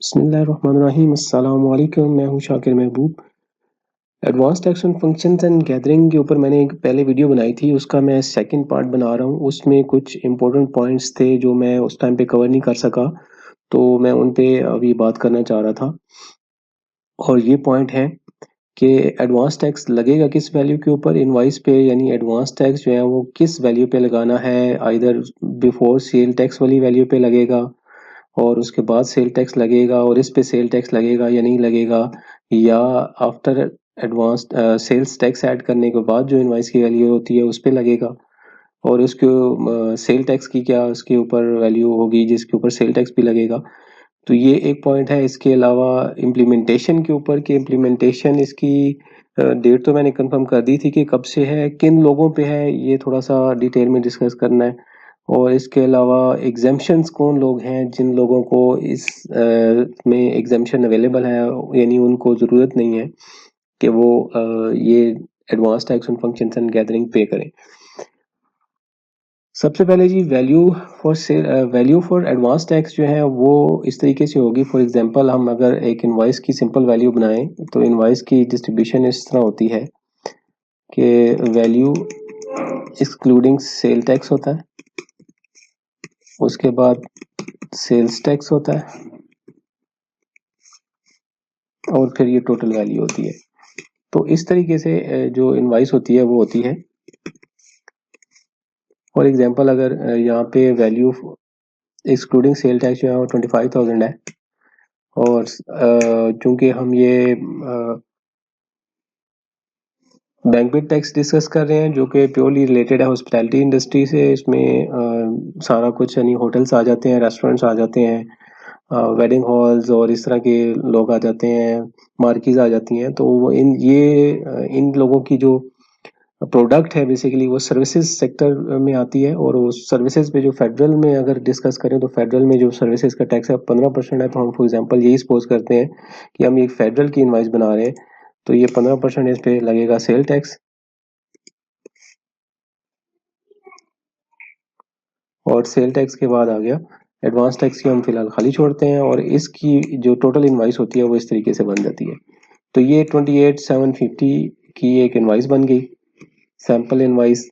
बिस्मिल्लाहिर्रहमानिर्रहीम अस्सलाम वालेकुम। मैं हूं शाकिर महबूब। Advance tax and functions and gathering के ऊपर मैंने एक पहले वीडियो बनाई थी, उसका मैं सेकंड पार्ट बना रहा हूं। उसमें कुछ इंपॉर्टेंट पॉइंट्स थे जो मैं उस टाइम पे कवर नहीं कर सका, तो मैं उन पे अभी बात करना चाह रहा था। और ये पॉइंट है कि एडवांस टैक्स लगेगा किस वैल्यू के ऊपर इनवॉइस पे, यानी एडवांस टैक्स जो है वो किस वैल्यू पे लगाना है। आइदर बिफोर सेल टैक्स वाली वैल्यू पे लगेगा और उसके बाद सेल टैक्स लगेगा और इस पे सेल टैक्स लगेगा या नहीं लगेगा, या after advance sales tax add करने के बाद जो इनवॉइस की वैल्यू होती है उस पे लगेगा, और उसके सेल टैक्स की क्या उसके ऊपर वैल्यू होगी जिसके ऊपर सेल टैक्स भी लगेगा। तो ये एक पॉइंट है। इसके अलावा इम्प्लीमेंटेशन के ऊपर कि इम्प्लीमेंटेशन इसकी डेट तो मैंने कंफर्म कर दी थी कि कब से है, किन लोगों पे है, ये थोड़ा सा डिटेल में डिस्कस करना है। और इसके अलावा एग्जेम्पशंस कौन लोग हैं जिन लोगों को इस में एग्जेम्पशन अवेलेबल है, यानी उनको ज़रूरत नहीं है कि वो ये advance tax on functions and gathering पे करें। सबसे पहले जी वैल्यू फॉर एडवांस टैक्स जो है वो इस तरीके से होगी। फॉर एग्जांपल हम अगर एक इनवॉइस की सिंपल वैल्यू बनाएं तो इनवॉइस की डिस्ट्रीब्यूशन इस तरह होती है कि वैल्यू एक्सक्लूडिंग सेल टैक्स होता है, उसके बाद सेल्स टैक्स होता है, और फिर ये टोटल वैल्यू होती है। तो इस तरीके से जो इनवॉइस होती है वो होती है। फॉर एग्जांपल अगर यहाँ पे वैल्यू एक्सक्लूडिंग सेल टैक्स जो है वो 25,000 है, और चूंकि हम ये बैंक्वेट टैक्स डिस्कस कर रहे हैं जो कि प्योरली रिलेटेड है हॉस्पिटैलिटी इंडस्ट्री से, इसमें सारा कुछ यानी होटल्स आ जाते हैं, रेस्टोरेंट्स आ जाते हैं, वेडिंग हॉल्स और इस तरह के लोग आ जाते हैं, मार्कीज आ जाती हैं। तो इन लोगों की जो प्रोडक्ट है बेसिकली वो सर्विसेज सेक्टर में आती है, और वो सर्विसेज पे जो फेडरल में अगर डिस्कस करें तो फेडरल में जो सर्विसेज का टैक्स है 15% है। तो हम फॉर एग्जांपल यही सपोज करते हैं कि हम एक फेडरल की इनवाइस बना रहे हैं, तो ये 15% इस पे लगेगा सेल टैक्स। और सेल टैक्स के बाद आ गया एडवांस टैक्स की हम फिलहाल खाली छोड़ते हैं, और इसकी जो टोटल इनवाइस होती है वो इस तरीके से बन जाती है। तो ये 28,750 की एक इनवाइस बन गई, सैंपल इनवाइस।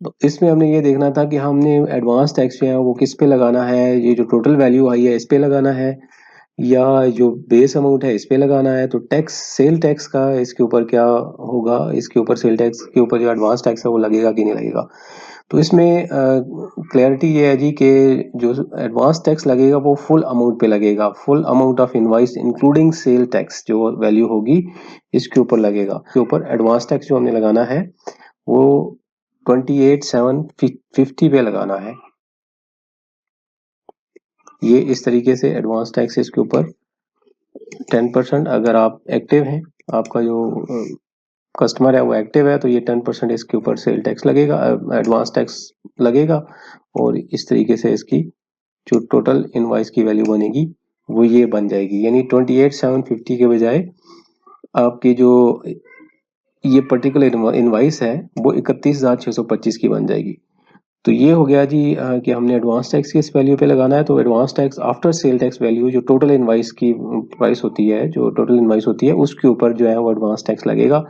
तो इसमें हमने ये देखना था कि हमने एडवांस टैक्स जो है वो किस पे लगाना है, ये जो टोटल वैल्यू आई है इस पे लगाना है, या जो बेस अमाउंट है इस पे लगाना है। तो टैक्स सेल टैक्स का इसके ऊपर क्या होगा, इसके ऊपर सेल टैक्स के ऊपर जो एडवांस टैक्स है वो लगेगा कि नहीं लगेगा। तो इसमें क्लैरिटी ये है जी कि जो एडवांस टैक्स लगेगा वो फुल अमाउंट पे लगेगा, full amount of invoice including sale tax जो वैल्यू होगी इसके ऊपर लगेगा। के ऊपर एडवांस टैक्स जो हमने लगाना है वो 28,750 पे लगाना है। ये इस तरीके से एडवांस टैक्स इसके ऊपर 10%, अगर आप एक्टिव हैं, आपका जो कस्टमर है वो एक्टिव है, तो ये 10% इसके ऊपर सेल टैक्स लगेगा, एडवांस टैक्स लगेगा। और इस तरीके से इसकी जो टोटल इनवाइस की वैल्यू बनेगी वो ये बन जाएगी, यानी 28,750 के बजाय आपकी जो ये पर्टिकुलर इनवाइस है वो 31,625 की बन जाएगी। तो ये हो गया जी कि हमने एडवांस टैक्स किस वैल्यू पे लगाना है। तो advance tax after sale tax value जो टोटल इनवाइस की प्राइस होती है, जो टोटल इनवाइस होती है उसके ऊपर जो है वो एडवांस टैक्स लगेगा।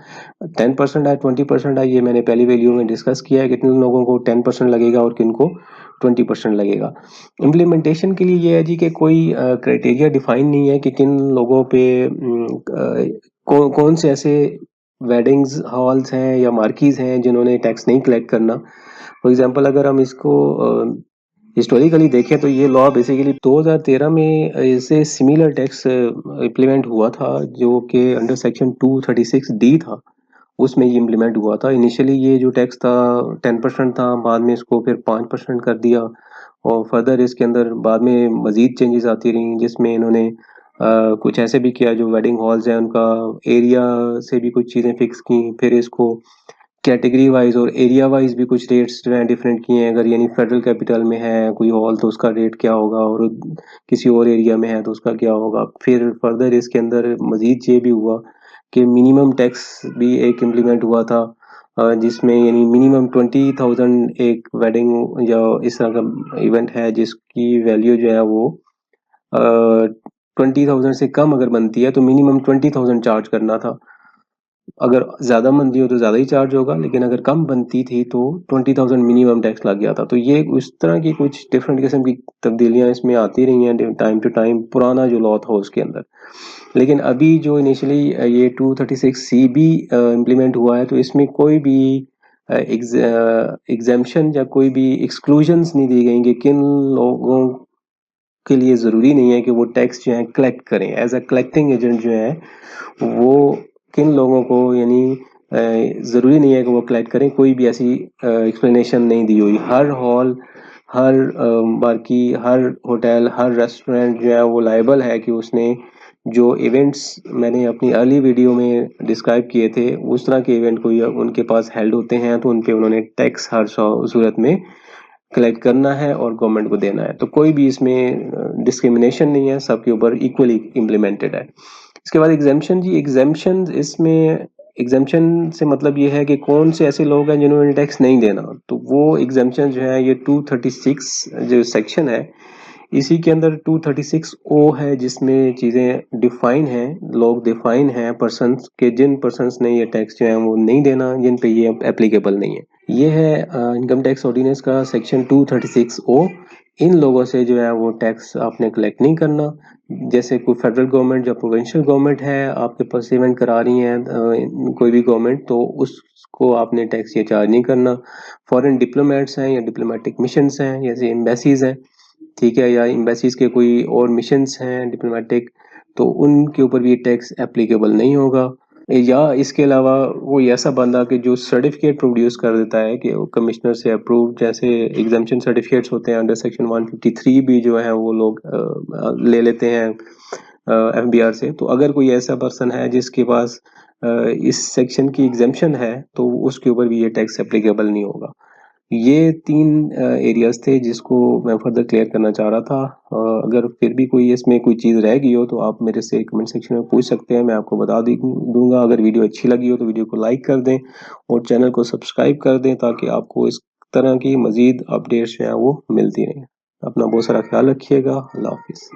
10% है, 20% है, ये मैंने पहली वीडियो में डिस्कस किया है कितने लोगों को 10% लगेगा और किन को 20% लगेगा। इम्प्लीमेंटेशन के लिए ये है जी कि कोई क्राइटेरिया डिफाइन नहीं है कि किन लोगों पे कौन से ऐसे वेडिंग्स हॉल्स हैं या मार्कीज हैं जिन्होंने टैक्स नहीं कलेक्ट करना। फॉर एग्जांपल अगर हम इसको हिस्टोरिकली देखें तो ये लॉ बेसिकली 2013 में इससे सिमिलर टैक्स इम्प्लीमेंट हुआ था जो कि अंडर सेक्शन 236 डी था, उसमें ये इम्प्लीमेंट हुआ था। इनिशियली ये जो टैक्स था 10% था, बाद में इसको फिर 5% कर दिया, और फर्दर इसके अंदर बाद में मजीद चेंजेस आती रही जिसमें इन्होंने कुछ ऐसे भी किया जो वेडिंग हॉल्स हैं उनका एरिया से भी कुछ चीज़ें फिक्स की, फिर इसको कैटेगरी वाइज और एरिया वाइज भी कुछ रेट्स जो है डिफरेंट किए हैं। अगर यानी फेडरल कैपिटल में है कोई हॉल तो उसका रेट क्या होगा, और किसी और एरिया में है तो उसका क्या होगा। फिर फर्दर इसके अंदर मजीद ये भी हुआ कि मिनिमम टैक्स भी एक इम्प्लीमेंट हुआ था, जिसमें यानी मिनिमम 20,000 एक वेडिंग या इस तरह का इवेंट है जिसकी वैल्यू जो है वो 20,000 से कम अगर बनती है तो मिनिमम 20,000 चार्ज करना था। अगर ज़्यादा बनती हो तो ज़्यादा ही चार्ज होगा, लेकिन अगर कम बनती थी तो 20,000 मिनिमम टैक्स लग गया था। तो ये उस तरह की कुछ डिफरेंट किस्म की तब्दीलियाँ इसमें आती रही हैं टाइम टू टाइम, पुराना जो लॉ था उसके अंदर। लेकिन अभी जो इनिशियली ये 236 सी बी इम्प्लीमेंट हुआ है, तो इसमें कोई भी एग्जेम्पशन या कोई भी एक्सक्लूजन्स नहीं दी गई कि किन लोगों के लिए ज़रूरी नहीं है कि वो टैक्स जो है कलेक्ट करें। एज अ कलेक्टिंग एजेंट जो है वो किन लोगों को यानी ज़रूरी नहीं है कि वो कलेक्ट करें, कोई भी ऐसी एक्सप्लेनेशन नहीं दी हुई। हर हॉल, हर बाकी हर होटल, हर रेस्टोरेंट जो है वो लायबल है कि उसने जो इवेंट्स मैंने अपनी अर्ली वीडियो में डिस्क्राइब किए थे, उस तरह के इवेंट कोई उनके पास हेल्ड होते हैं तो उन पे उन्होंने टैक्स हर सूरत में कलेक्ट करना है और गवर्नमेंट को देना है। तो कोई भी इसमें डिस्क्रिमिनेशन नहीं है, सबके ऊपर इक्वली इम्प्लीमेंटेड है। इसके बाद एग्जेम्पशन जी, एग्जेम्पशन इसमें एग्जेम्पशन से मतलब ये है कि कौन से ऐसे लोग हैं जिन्होंने टैक्स नहीं देना। तो वो एग्जेम्पशन जो है ये 236 जो सेक्शन है, इसी के अंदर 236 ओ है जिसमें चीज़ें डिफाइन हैं, लोग डिफाइन हैं पर्सन्स के, जिन पर्सन्स ने ये टैक्स जो है वो नहीं देना, जिन पे ये एप्लीकेबल नहीं है। ये है इनकम टैक्स ऑर्डिनेंस का सेक्शन 236 ओ। इन लोगों से जो है वो टैक्स आपने कलेक्ट नहीं करना। जैसे कोई फेडरल गवर्नमेंट या प्रोविंशियल गवर्नमेंट है आपके पास पेमेंट करा रही है, कोई भी गवर्नमेंट, तो उसको आपने टैक्स ये चार्ज नहीं करना। फॉरेन डिप्लोमेट्स हैं या डिप्लोमेटिक मिशंस हैं, जैसे एम्बेसीज हैं, ठीक है, या एम्बेसीज के कोई और मिशंस हैं डिप्लोमेटिक, तो उनके ऊपर भी टैक्स एप्लीकेबल नहीं होगा। या इसके अलावा कोई ऐसा बंदा कि जो सर्टिफिकेट प्रोड्यूस कर देता है कि वो कमिश्नर से अप्रूव, जैसे एग्जामिशन सर्टिफिकेट्स होते हैं अंडर सेक्शन 153 भी जो है वो लोग ले लेते हैं एफबीआर से। तो अगर कोई ऐसा पर्सन है जिसके पास इस सेक्शन की एग्जामिशन है तो उसके ऊपर भी ये टैक्स एप्लीकेबल नहीं होगा। ये 3 एरियाज़ थे जिसको मैं फर्दर क्लियर करना चाह रहा था। अगर फिर भी कोई इसमें कोई चीज़ रह गई हो तो आप मेरे से कमेंट सेक्शन में पूछ सकते हैं, मैं आपको बता दी दूँगा। अगर वीडियो अच्छी लगी हो तो वीडियो को लाइक कर दें और चैनल को सब्सक्राइब कर दें ताकि आपको इस तरह की मज़ीद अपडेट्स जो हैं वो मिलती रहें। अपना बहुत सारा ख्याल रखिएगा। अल्लाह हाफ़िज़।